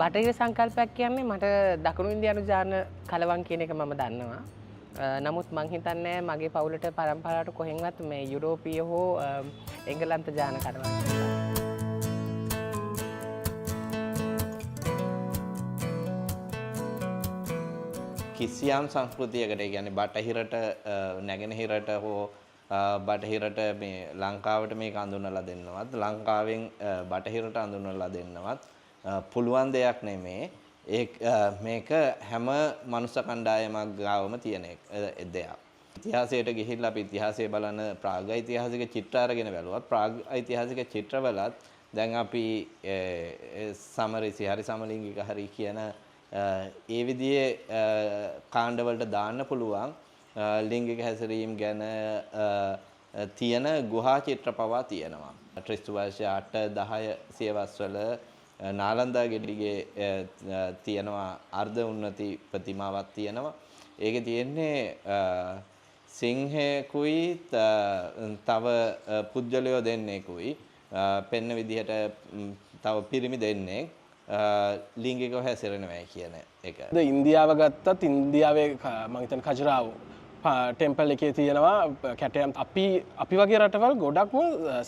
බටහිර සංකල්පයක් කියන්නේ මට දකුණු ඉන්දියානු ජාන කලවම් කියන එක මම දන්නවා. නමුත් මං හිතන්නේ මගේ පවුලට පරම්පරාවට කොහෙන්වත් මේ යුරෝපීය හෝ එංගලන්ත ජාන කලවම් කියලා. කිසියම් සංස්කෘතියකට කියන්නේ බටහිරට නැගෙනහිරට හෝ බටහිරට මේ ලංකාවට මේක අඳුනලා දෙන්නවත් ලංකාවෙන් බටහිරට අඳුනලා දෙන්නවත් පුළුවන් දෙයක් නෙමේ. මේක හැම මනුස්ස කණ්ඩායමක් ගාවම තියෙන දෙයක්. ඉතිහාසයට ගිහිල්ලා අපි ඉතිහාසය බලන ප්‍රාග් ඓතිහාසික චිත්‍ර අරගෙන බැලුවත් ප්‍රාග් ඓතිහාසික චිත්‍රවලත් දැන් අපි සමරිසි හරි සමලිංගික හරි කියන ඒ විදිහේ කාණ්ඩවලට දාන්න පුළුවන් ලිංගික හැසිරීම් ගැන තියෙන ගුහා චිත්‍ර පවා තියෙනවා. ක්‍රිස්තු වර්ෂ 8 10 සියවස්වල නාලන්දා ගෙඩිගේ තියෙනවා අර්ධ උන්නති ප්‍රතිමාවක් තියෙනවා. ඒකේ තියෙන්නේ සිංහයෙකුයි තව පුජ්‍යලයෝ දෙන්නෙකුයි පෙන්න විදිහට තව පිරිමි දෙන්නෙක් ලිංගිකව හැසිරෙනවා කියන එක. ඉන්දියාව ගත්තත් ඉන්දියාවේ මම හිතන්නේ කජරාව් ටෙම්පල් එකේ තියෙනවා කැටයම් අපි වගේ රටවල් ගොඩක්ම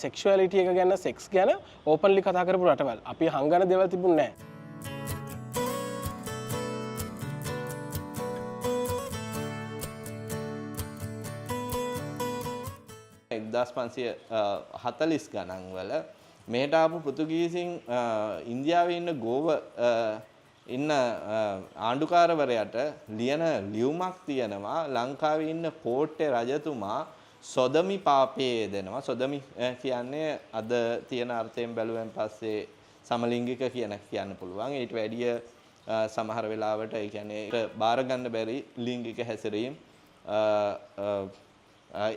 සෙක්ෂුවැලිටි එක ගැන සෙක්ස් ගැන ඕපන්ලි කතා කරපු රටවල්. අපි හංගන දේවල් තිබුණේ නැහැ. 1540 ගණන් වල මෙහෙට ආපු පෘතුගීසින් ඉන්දියාවේ ඉන්න ගෝව ඉන්න ආණ්ඩුකාරවරයාට ලියන ලියුමක් තියෙනවා ලංකාවේ ඉන්න කෝට්ටේ රජතුමා සොදමි පාපයේ දෙනවා. සොදමි කියන්නේ අද තියෙන අර්ථයෙන් බැලුවෙන් පස්සේ සමලිංගික කියන්න පුළුවන්. ඊට වැඩිය සමහර වෙලාවට ඒ කියන්නේ බාර ගන්න බැරි ලිංගික හැසිරීම්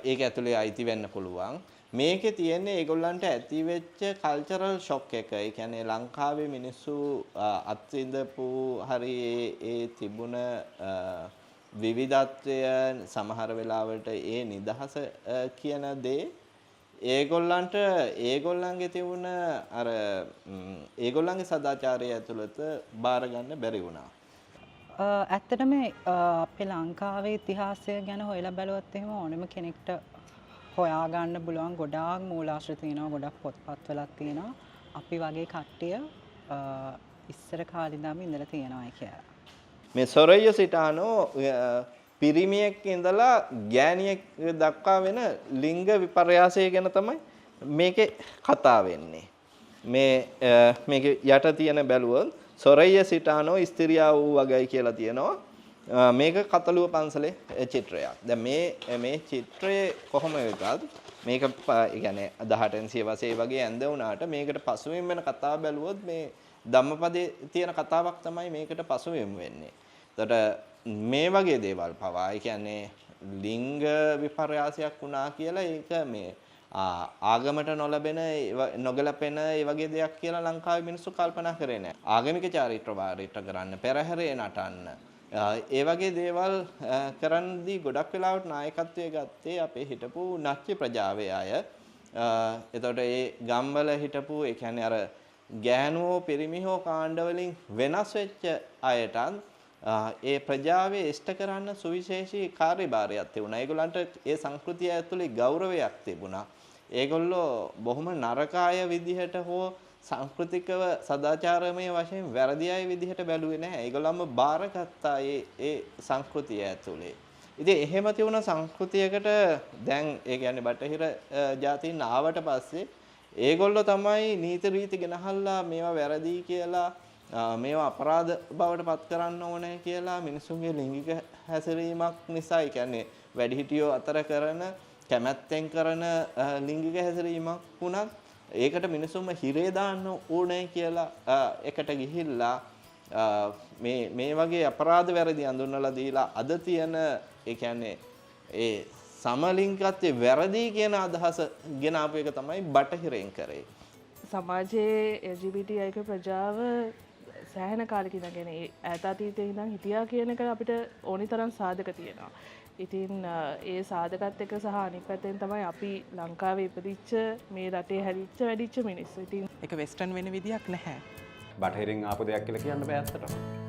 ඒක ඇතුලේ අයිති වෙන්න පුළුවන්. මේකේ තියෙන්නේ ඒගොල්ලන්ට ඇති වෙච්ච කල්චරල් ෂොක් එක. ඒ කියන්නේ ලංකාවේ මිනිස්සු අත්විඳපු හරි ඒ තිබුණ විවිධත්වය සමහර වෙලාවට ඒ නිදහස කියන දේ ඒගොල්ලන්ගේ තිබුණ අර ඒගොල්ලන්ගේ සදාචාරය ඇතුළත බාර ගන්න බැරි වුණා. ඇත්තටම අපේ ලංකාවේ ඉතිහාසය ගැන හොයලා බැලුවොත් එහෙම ඕනෙම කෙනෙක්ට හොයාගන්න පුළුවන් ගොඩාක් මූලාශ්‍ර තියෙනවා, ගොඩක් පොත්පත්වලක් තියෙනවා. අපි වගේ කට්ටිය ඉස්සර කාලේ ඉඳන්ම ඉඳලා තියෙනවා කියලා. මේ සොරయ్య සිටානෝ පිරිමියෙක් ඉඳලා ගෑණියෙක් දක්වා වෙන ලිංග විපර්යාසය ගැන තමයි මේකේ කතා වෙන්නේ. මේක යට තියෙන බැලුවොත් සොරయ్య සිටානෝ ස්ත්‍රියා වූ වගයි කියලා තියෙනවා. මේක කතලුව පන්සලේ චිත්‍රයක්. දැන් මේ චිත්‍රයේ කොහොම වෙකත් මේක يعني 18 සියවසේ වගේ ඇඳ වුණාට මේකට පසුබිම් වෙන කතාව බැලුවොත් මේ ධම්මපදයේ තියෙන කතාවක් තමයි මේකට පසුබිම් වෙන්නේ. එතකොට මේ වගේ දේවල් පවා කියන්නේ ලිංග විපර්යාසයක් වුණා කියලා ඒක මේ ආගමට නොගැලපෙන ඒ වගේ දෙයක් කියලා ලංකාවේ මිනිස්සු කල්පනා කරේ නැහැ. ආගමික චාරිත්‍ර වාරිත්‍ර කරන්න, පෙරහැරේ නටන්න ඒ වගේ දේවල් කරන්නදී ගොඩක් වෙලාවට නායකත්වයේ ගත්තේ අපේ හිටපු නච්ච ප්‍රජාවේ අය. එතකොට ඒ ගම්වල හිටපු ඒ කියන්නේ අර ගෑනුවෝ පිරිමිහෝ කාණ්ඩවලින් වෙනස් වෙච්ච අයටත් ඒ ප්‍රජාවේ ඉෂ්ට කරන්න සුවිශේෂී කාර්යභාරයක් තිබුණා. ඒගොල්ලන්ට ඒ සංස්කෘතිය ඇතුලේ ගෞරවයක් තිබුණා. ඒගොල්ලෝ බොහොම නරකාය විදිහට හෝ සංස්කෘතිකව සදාචාරමය වශයෙන් වැරදි අය විදිහට බැලුවේ නැහැ. ඒගොල්ලන්ම බාරගත්තා ඒ සංස්කෘතිය ඇතුලේ. ඉතින් එහෙම තියුණ සංස්කෘතියකට දැන් ඒ කියන්නේ බටහිර ජාතීන් ආවට පස්සේ ඒගොල්ලෝ තමයි නීති රීති ගෙනහල්ලා මේවා වැරදි කියලා මේවා අපරාධ බවට පත් කරන්න ඕනේ කියලා මිනිසුන්ගේ ලිංගික හැසිරීමක් නිසා ඒ කියන්නේ වැඩිහිටියෝ අතර කරන කැමැත්තෙන් කරන ලිංගික හැසිරීමක් වුණත් ඒකට මිනිසුන්ම හිරේ දාන්න ඕනේ කියලා එකට ගිහිල්ලා මේ වගේ අපරාධ වැරදි අඳුන්වලා දීලා අද තියෙන ඒ කියන්නේ ඒ සමලිංගිකත්වයේ වැරදි කියන අදහස ගෙන ආපු එක තමයි බටහිරෙන් කරේ. සමාජයේ LGBT අයික ප්‍රජාව සෑහෙන කාලෙක ඉඳගෙන ඈත අතීතයේ ඉඳන් හිටියා කියන එක අපිට ඕනි තරම් සාධක තියෙනවා. ඉතින් ඒ සාධකත් එක සහ අනිත් පැත්තෙන් තමයි අපි ලංකාවේ ඉපදිච්ච මේ රටේ හැදිච්ච වැඩිච්ච මිනිස්සු. ඉතින් ඒක වෙස්ටර්න් වෙන විදියක් නැහැ. බටහිරින් ආපු දෙයක් කියලා කියන්න බෑ ඇත්තටම.